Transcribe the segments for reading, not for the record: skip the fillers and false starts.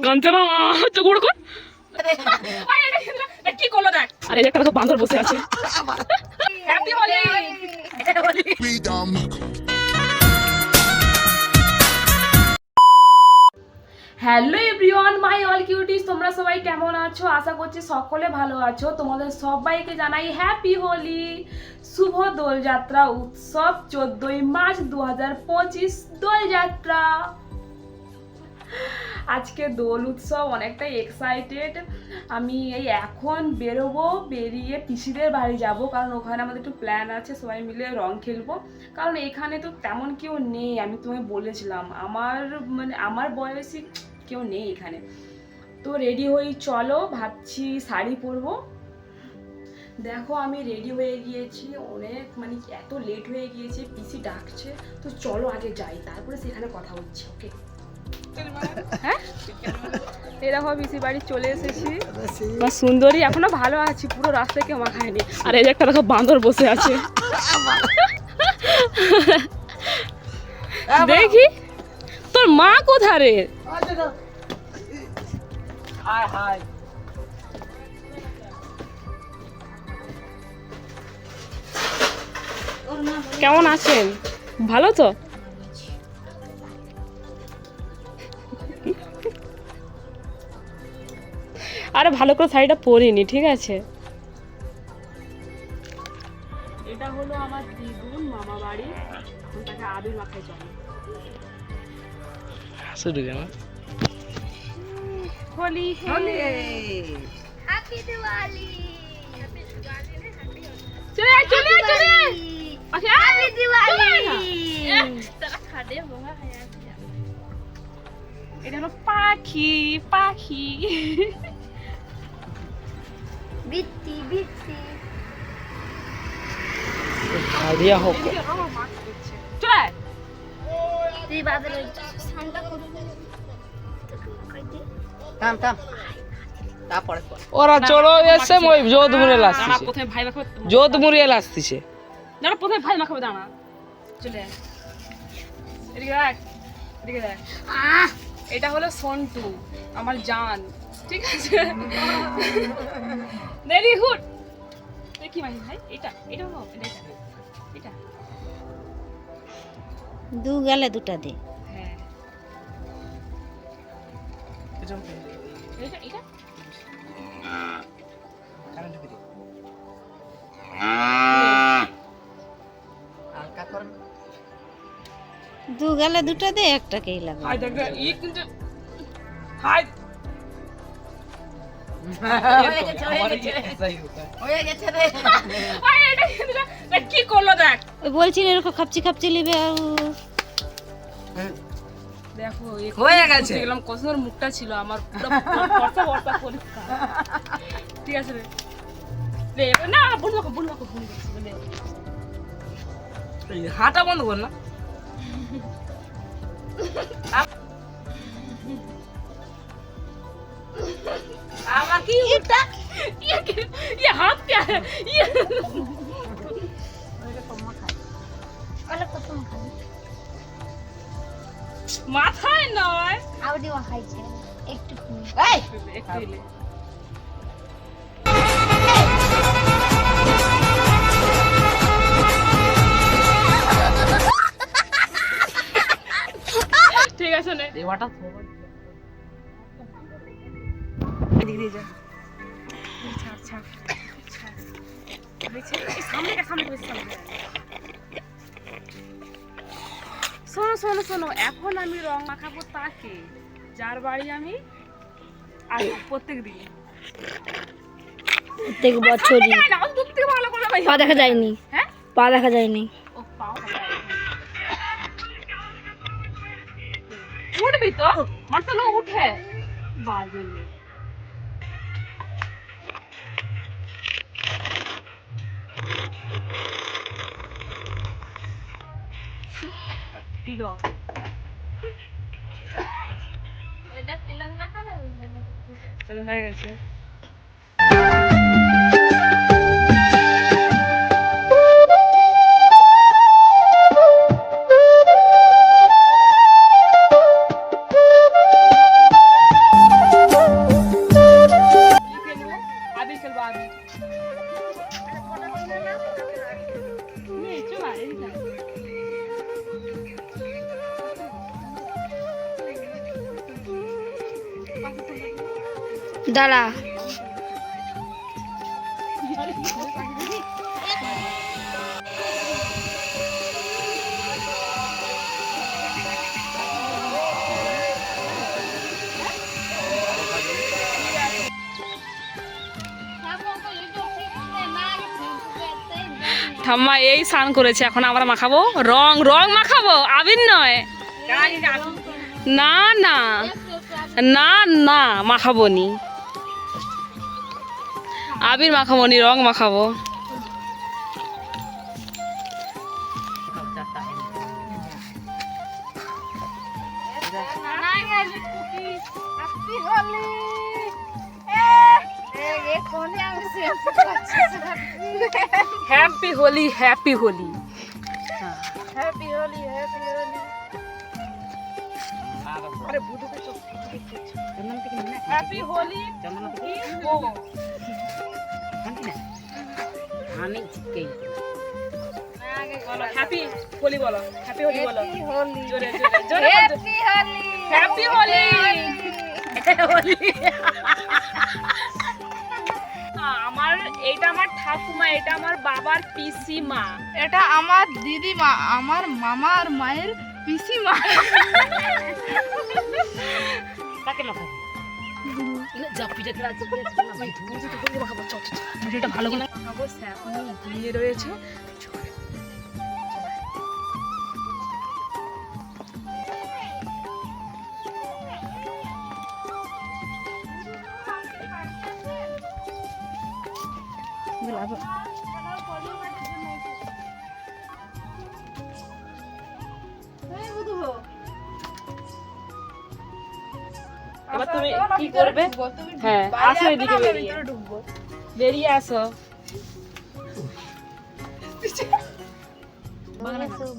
কাঞ্চনা চোখ বড় কর। কি করলো দেখ, আরে একটা তো বান্দর বসে আছে। Happy Holi. Hello everyone, my all cuties, তোমরা সবাই কেমন আছো? আশা করছি সকলে ভালো আছো। তোমাদের সবাইকে জানাই হ্যাপি হোলি, শুভ দোলযাত্রা উৎসব। 14ই মার্চ 2025 দোলযাত্রা। আজকে দোল উৎসব, অনেকটাই এক্সাইটেড। আমি এই এখন বেরোবো, বেরিয়ে পিসিদের বাড়ি যাব, কারণ ওখানে আমাদের একটু প্ল্যান আছে, সবাই মিলে রং খেলবো। কারণ এখানে তো তেমন কেউ নেই, আমি তোমায় বলেছিলাম আমার বয়সী কেউ নেই এখানে। তো রেডি হই, চলো। ভাবছি শাড়ি পরবো। দেখো আমি রেডি হয়ে গিয়েছি, অনেক এত লেট হয়ে গিয়েছে, পিসি ডাকছে। তো চলো আগে যাই, তারপরে সেখানে কথা হচ্ছে। ওকে, হ্যাঁ এই দেখো পিসি বাড়ি চলে এসেছি। সুন্দরী এখনো ভালো আছি, পুরো রাস্তায় কেউ মাখায়নি। আর এই যে একটা দেখো বান্দর বসে আছে। দেখি তোর মা কোথায় রে? কেমন আছেন? ভালো তো? আরে ভালো করে শাড়িটা পরিনি, ঠিক আছে? এটা হলো আমার দিদুন মামা বাড়ি, তাকে আবির মাখাই চলে। হোলি হোলি, হ্যাপি দিওয়ালি, হ্যাপি চলে চলে চলে। ওকে হ্যাপি দিওয়ালি। তারা খাদে বোমা খায় আছে। এটা হলো পাখি পাখি। বিত্তি বিত্তি আইডিয়া হোক। চলে তুই বাজারে সান্টা করবি। থাম থাম তারপরে ওরা চলো এসে মই যোধমুরে লাসতিছে, প্রথমে ভাই মাখাবে, যোধমুরে লাসতিছে। দাঁড়া প্রথমে ভাই মাখাবে, দাঁড়া চলে এদিকে দেখ, এদিকে দেখ। এটা হলো সন্টু, আমার জান, ঠিক আছে? Very good. দেখি ভাই ভাই, এটা এটা হলো এটা এটা দু গেলে দুটা দে। হ্যাঁ এটা এটা হালকা করে দু গেলে দুটা দে, একটাকেই লাগা। হাই দেখ ই কিন্তু হাই হয়ে গেছে রে। হাই এটা কিন্তু দেখ কি করলো দেখ। ওই বলছি এরকম খাপচি খাপচি লিবে আর দেখো হয়ে গেছে। দেখলাম কত সুন্দর মুখটা ছিল আমার, পুরো ফর্সা ফর্সা পরিষ্কার। ঠিক আছে রে, লে না বুন মাখো বুন মাখো বুন লে। হাঁটা বন্ধ কর না। আমার কি এটা ये हाथ क्या है ये? মাথায় নয়, আউডি খাইছে একটু। এই একটু ইলে। ঠিক আছে নে দেওয়াটা এদিকে দিয়ে যা, ছাড় ছাড় ছাড়। এই সামনে সামনে করে সামনে। শোনো শোনো শোনো, এখন আমি রং মাখাবো তাকে, যার বাড়ি আমি আসি প্রত্যেক দিন। প্রত্যেক বছরই দূর থেকে ভালো করে ভাই। পা দেখা যায়নি, হ্যাঁ পা দেখা যায়নি। ও পাও উঠবি তো, মারতে না উঠে বাজে। হয়ে গেছে। দাঁড়া ঠাম্মা এই স্নান করেছে, এখন আমরা মাখাবো রং। রং মাখাবো, আবির নয়। না না না না, মাখাবো নি, আবির মাখাবো নি, রং মাখাবো। Happy Holi, happy Holi. Happy Holi. আমি চিকেন বলো হ্যাপি হোলি, বলো হ্যাপি হোলি, বলো জোরে জোরে জোরে। হ্যাপি হোলি। আমার এইটা আমার ঠাকুমা, এটা আমার বাবার পিসিমা, এটা আমার দিদিমা, আমার মামার মায়ের পিসিমা। কাকে মাখাবি? ভিডিওটা ভালো করে অবশ্যই এখনো ঘুমিয়ে রয়েছে। এবার তুমি কি করবে? হ্যাঁ, আসো এদিকে, বেরিয়ে বেরিয়ে আসো।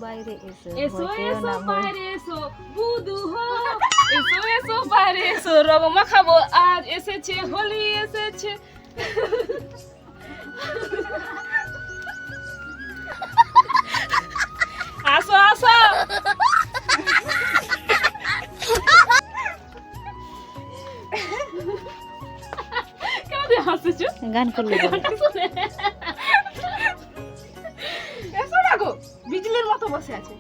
বাইরে এসো এসো এসো বাইরে এসো, বুদু হো, এসো এসো বাইরে এসো, রং মাখাবো আজ এসেছে, হোলি এসেছে। আসো আসো। কেমন হাসছো? গান করলে এসো না গো, বিজলির মতো বসে আছে।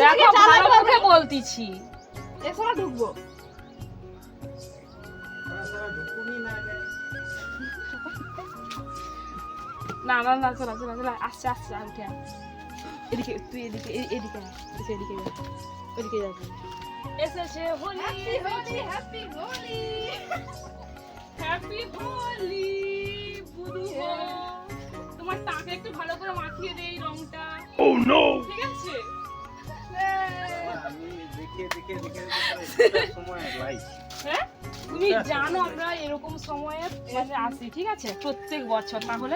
দেখো ভালো করে বলতিছি। এসো না, ঢুকবো। না না না, চলা চলা চলা, আসছে আসছে, উঠে এদিকে, তুই এদিকে, এদিকে এদিকে এদিকে যাবি। এসেছে হোলি, হ্যাপি হোলি। হ্যাপি হোলি বুদু হো। তোমার টাকে একটু ভালো করে মাখিয়ে দেই রংটা। ও নো, ঠিক আছে। আমি দেখে দেখে দেখে সময় লাইক হ্যাঁ, তুমি জানো আমরা এরকম সময়ে মানে আসি, ঠিক আছে, প্রত্যেক বছর। তাহলে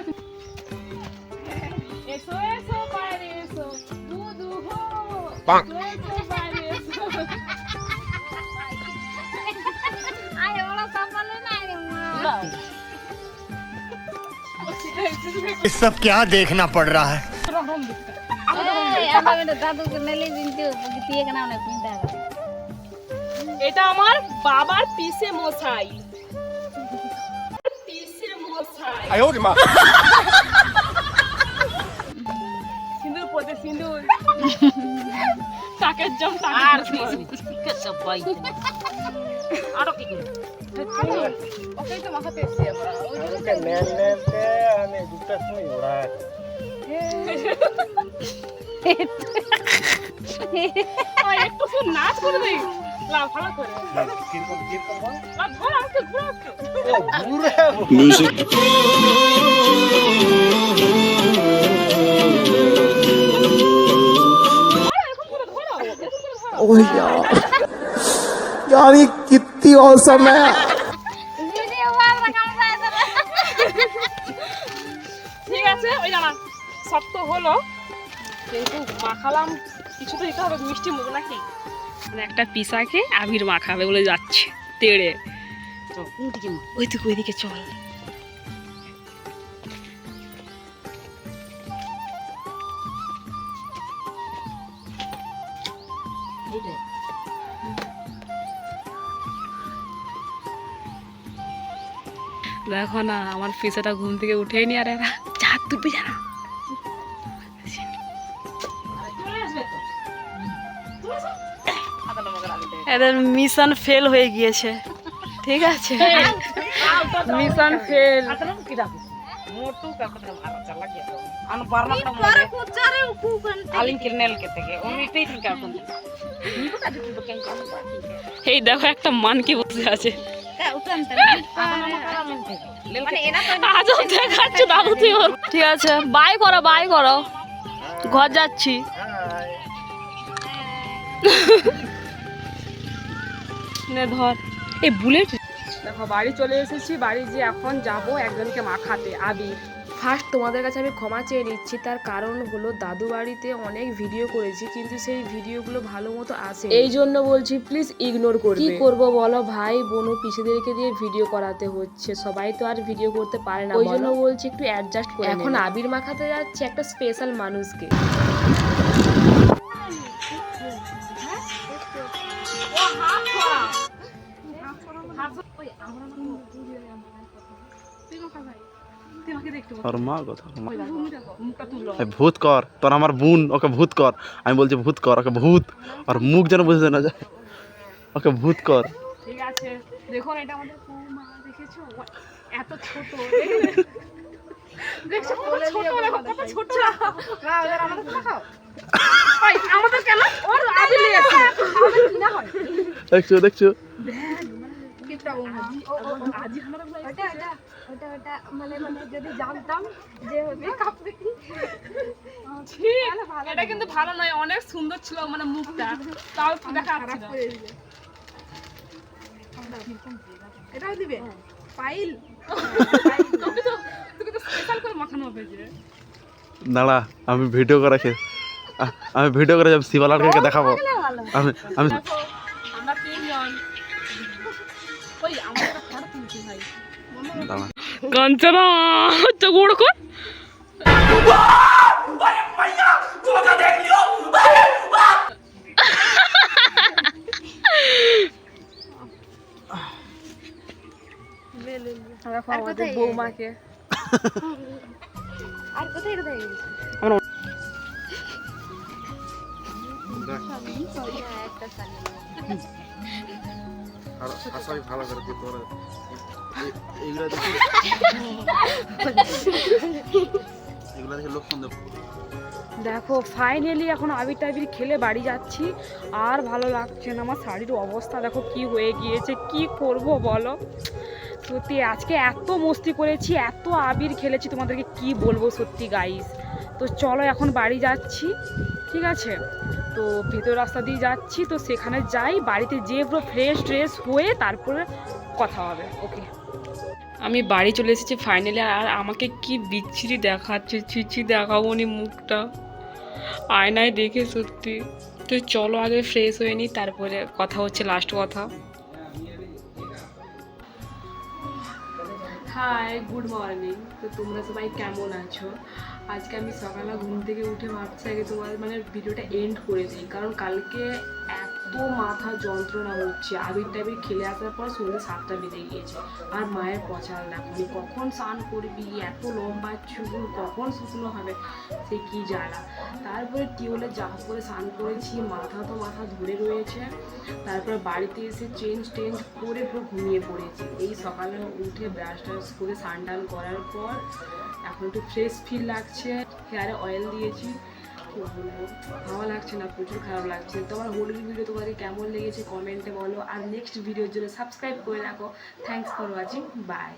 এসো এসো বাইরে এসো, বুদু হো, এসো এসো বাইরে এসো। ये सब क्या देखना पड़ रहा है। দাদুকে নেলে কিন্তু দিয়ে কেন অনেক চিন্তা হবে। এটা আমার বাবার পিসে মশাই, পিসে মশাই। সিঁদুর পড়তে সিঁদুর, টাকের জম আর টাকের সবাই আরো কি করবি? ওকেই তো মাখাতে এসছি আমরা। ওকে নেন নেনতে আমি দুটার সময় ওড়া একটু শুন, নাচ করে দেই লাভ ভালো করে। কিরকম কিরকম বল লাভ ধর, আমাকে ঘুরে একটু। ও ঘুরে ओह यार, यार ये कितनी औसम है। ঠিক আছে, ওই জানা সব তো হলো, কিন্তু মাখালাম কিছু তো দিতে হবে, মিষ্টি মুখ নাকি। মানে একটা পিসাকে আবির মাখাবে বলে যাচ্ছে তেড়ে। ওইদিকে ওইদিকে চল। এইটাই। দেখো না আমার ফিসেটা ঘুম থেকে উঠেই নি আর এরা যা তুই জানা চলে আসবে তো। আদালো মগের আলুতে। এদের মিশন ফেল হয়ে গিয়েছে, ঠিক আছে? Mission fail. আদালো কি রাখো? মোটু কাকতে ভালো চালা গিয়া তো। আনো বারনা করে মনে। আলিং কিরনেল কে থেকে। ওই পেই থেকে এখন। নিকো কাজে কি বকেন কালো বাকি। এই দেখো একটা মানকি বসে আছে। আজব দেখাচ্ছে দাদু তুই ওর। ঠিক আছে, বাই করো বাই করো, ঘর যাচ্ছি। নে ধর এই বুলেট। দেখো বাড়ি চলে এসেছি, বাড়ি যে এখন যাব একজনকে মাখাতে আবির। ফার্স্ট তোমাদের কাছে আমি ক্ষমা চেয়ে নিচ্ছি, তার কারণ হলো দাদু বাড়িতে অনেক ভিডিও করেছি কিন্তু সেই ভিডিওগুলো ভালো মতো আসে, এই জন্য বলছি প্লিজ ইগনোর করবে। কি করব বলো, ভাই বোন পিসিদেরকে দিয়ে ভিডিও করাতে হচ্ছে, সবাই তো আর ভিডিও করতে পারে না, ওই জন্য বলছি একটু অ্যাডজাস্ট করে। এখন আবির মাখাতে যাচ্ছে একটা স্পেশাল মানুষকে। আর মা কথা ভূত কর তোর আমার বোন, ওকে ভূত কর। আমি বলছি ভূত কর, ওকে ভূত, আর মুখ যেন বুঝতে না যায়, ওকে ভূত কর। ঠিক আছে, দেখুন এটা আমাদের বৌমা, দেখেছো এত ছোট, দেখছো কত ছোট, দেখো কত ছোট। না ওদের আমাদের খাও ভাই, আমাদের কেন ওর আবি নিয়ে আসে আমাদের কি না হয়। দেখছো দেখছো কিটা বৌমা আজি আমরা ওটা ওটা ওটা ওটা মানে যদি জানতাম যে মেকআপ দেখি ঠিক। এটা কিন্তু ভালো নয়, অনেক সুন্দর ছিল মানে মুখটা, তাও একটু দেখা যাচ্ছে না। এটাও দিবে পাইল, তোকে তো স্পেশাল করে মাখানো হবে যে। দাঁড়া আমি ভিডিও করে আমি ভিডিও করে যাবো শিবালালকে দেখাবো। আমি আমি দেখো আমরা তিনজন, ওই আমাদের একটা ফটো তুলছি ভাই। দাঁড়া কাঞ্চনা তো গুড় কর। দেখো আমাদের বৌমাকে। আর কোথায় কোথায় গেছে? ভালো করে দিতে পারে এইগুলা দেখি, এগুলা দেখে লোক সুন্দর। দেখো ফাইনালি এখন আবির টাবির খেলে বাড়ি যাচ্ছি, আর ভালো লাগছে না, আমার শাড়ির অবস্থা দেখো কি হয়ে গিয়েছে, কি করব বলো। সত্যি আজকে এত মস্তি করেছি, এত আবির খেলেছি, তোমাদেরকে কি বলবো সত্যি গাইস। তো চলো এখন বাড়ি যাচ্ছি, ঠিক আছে? তো ভেতর রাস্তা দিয়ে যাচ্ছি, তো সেখানে যাই, বাড়িতে যেয়ে পুরো ফ্রেশ ট্রেশ হয়ে তারপরে কথা হবে, ওকে? আমি বাড়ি চলে এসেছি ফাইনালি, আর আমাকে কি বিচ্ছিরি দেখাচ্ছে, ছিছি দেখাবো নি মুখটা আয়নায় দেখে সত্যি। তো চলো আগে ফ্রেশ হয়ে নিই, তারপরে কথা হচ্ছে, লাস্ট কথা। হাই গুড মর্নিং, তো তোমরা সবাই কেমন আছো? আজকে আমি সকালে ঘুম থেকে উঠে ভাবছি আগে তোমার মানে ভিডিওটা এন্ড করে দিই, কারণ কালকে এত মাথা যন্ত্রণা হচ্ছে, আবির টাবির খেলে আসার পর সন্ধ্যে 7টা বেজে গিয়েছে, আর মায়ের পচাল দেখনি, কখন স্নান করবি, এত লম্বা চুল কখন শুকনো হবে, সে কি জ্বালা। তারপরে টিউলে যা করে স্নান করেছি, মাথা তো মাথা ধরে রয়েছে, তারপর বাড়িতে এসে চেঞ্জ করে পুরো ঘুমিয়ে পড়েছি। এই সকালে উঠে ব্রাশ টাশ করে স্নান টান করার পর এখন একটু ফ্রেশ ফিল লাগছে, হেয়ারে অয়েল দিয়েছি, কি বলবো ভালো লাগছে না, প্রচুর খারাপ লাগছে। তোমার হোলির ভিডিও তোমাদের কেমন লেগেছে কমেন্টে বলো, আর নেক্সট ভিডিওর জন্য সাবস্ক্রাইব করে রাখো। Thanks for watching, by.